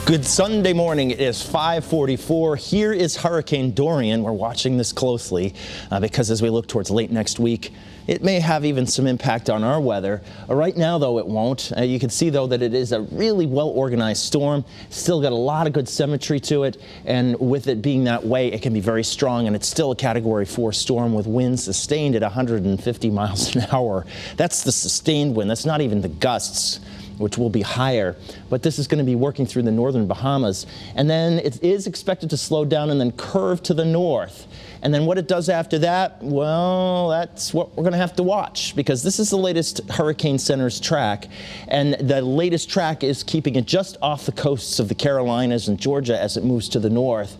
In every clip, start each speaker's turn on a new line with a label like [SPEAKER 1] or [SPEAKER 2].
[SPEAKER 1] Good Sunday morning. It is 5:44. Here is Hurricane Dorian. We're watching this closely because as we look towards late next week, it may have even some impact on our weather. Right now, though, it won't. You can see, though, that it is a really well-organized storm. Still got a lot of good symmetry to it, and with it being that way, it can be very strong, and it's still a Category 4 storm with winds sustained at 150 miles an hour. That's the sustained wind. That's not even the gusts, which will be higher, but this is going to be working through the northern Bahamas, and then it is expected to slow down and then curve to the north. And then what it does after that, well, that's what we're going to have to watch, because this is the latest Hurricane Center's track, and the latest track is keeping it just off the coasts of the Carolinas and Georgia as it moves to the north.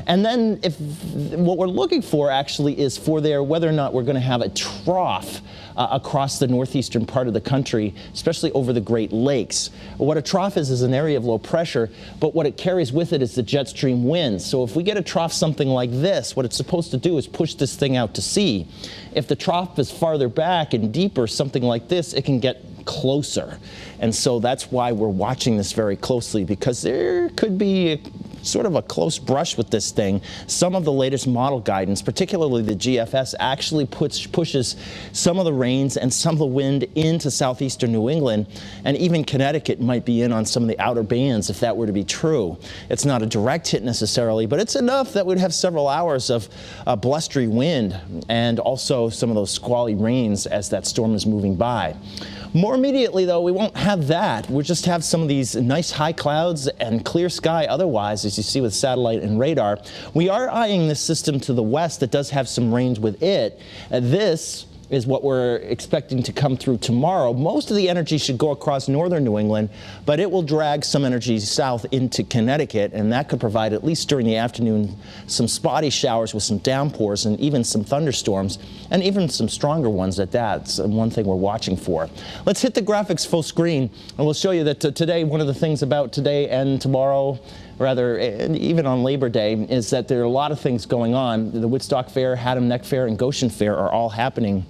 [SPEAKER 1] And then what we're looking for actually is for whether or not we're going to have a trough across the northeastern part of the country, especially over the Great Lakes. What a trough is an area of low pressure, but what it carries with it is the jet stream winds. So if we get a trough something like this, what it's supposed to do is push this thing out to sea. If the trough is farther back and deeper, something like this, it can get closer. And so that's why we're watching this very closely, because there could be sort of a close brush with this thing. Some of the latest model guidance, particularly the GFS, actually pushes some of the rains and some of the wind into southeastern New England, and even Connecticut might be in on some of the outer bands if that were to be true. It's not a direct hit necessarily, but it's enough that we'd have several hours of blustery wind and also some of those squally rains as that storm is moving by. More immediately, though, we won't have that. We'll just have some of these nice high clouds and clear sky otherwise, as you see with satellite and radar. We are eyeing this system to the west that does have some rains with it. This is what we're expecting to come through tomorrow. Most of the energy should go across northern New England, but it will drag some energy south into Connecticut, and that could provide, at least during the afternoon, some spotty showers with some downpours and even some thunderstorms, and even some stronger ones at that. It's one thing we're watching for. Let's hit the graphics full screen, and we'll show you that today, one of the things about today and tomorrow, rather, even on Labor Day, is that there are a lot of things going on. The Woodstock Fair, Haddam Neck Fair, and Goshen Fair are all happening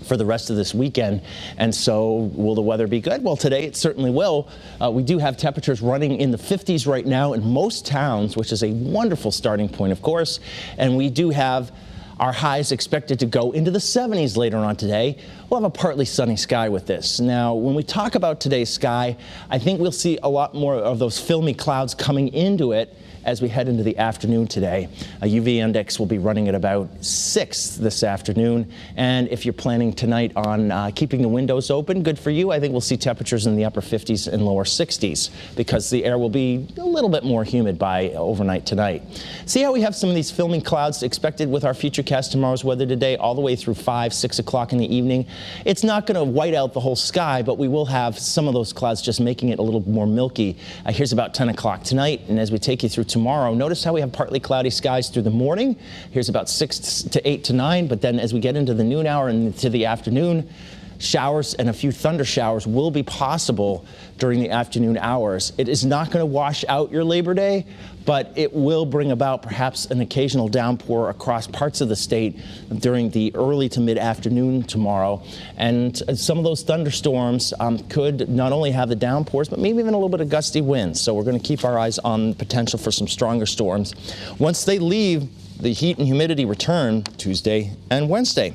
[SPEAKER 1] for the rest of this weekend. And so will the weather be good? Well, today it certainly will. We do have temperatures running in the 50s right now in most towns, which is a wonderful starting point, of course. And we do have our highs expected to go into the 70s later on today. We'll have a partly sunny sky with this. Now, when we talk about today's sky, I think we'll see a lot more of those filmy clouds coming into it as we head into the afternoon today. A UV index will be running at about 6 this afternoon. And if you're planning tonight on keeping the windows open, good for you. I think we'll see temperatures in the upper 50s and lower 60s because the air will be a little bit more humid by overnight tonight. See how we have some of these filming clouds expected with our Futurecast tomorrow's weather today all the way through 5, 6 o'clock in the evening. It's not going to white out the whole sky, but we will have some of those clouds just making it a little more milky. Here's about 10 o'clock tonight, and as we take you through tomorrow, notice how we have partly cloudy skies through the morning. Here's about 6 to 8 to 9, but then as we get into the noon hour and into the afternoon, showers and a few thunder showers will be possible during the afternoon hours. It is not going to wash out your Labor Day, but it will bring about perhaps an occasional downpour across parts of the state during the early to mid-afternoon tomorrow. And some of those thunderstorms could not only have the downpours, but maybe even a little bit of gusty winds. So we're going to keep our eyes on the potential for some stronger storms. Once they leave, the heat and humidity return Tuesday and Wednesday.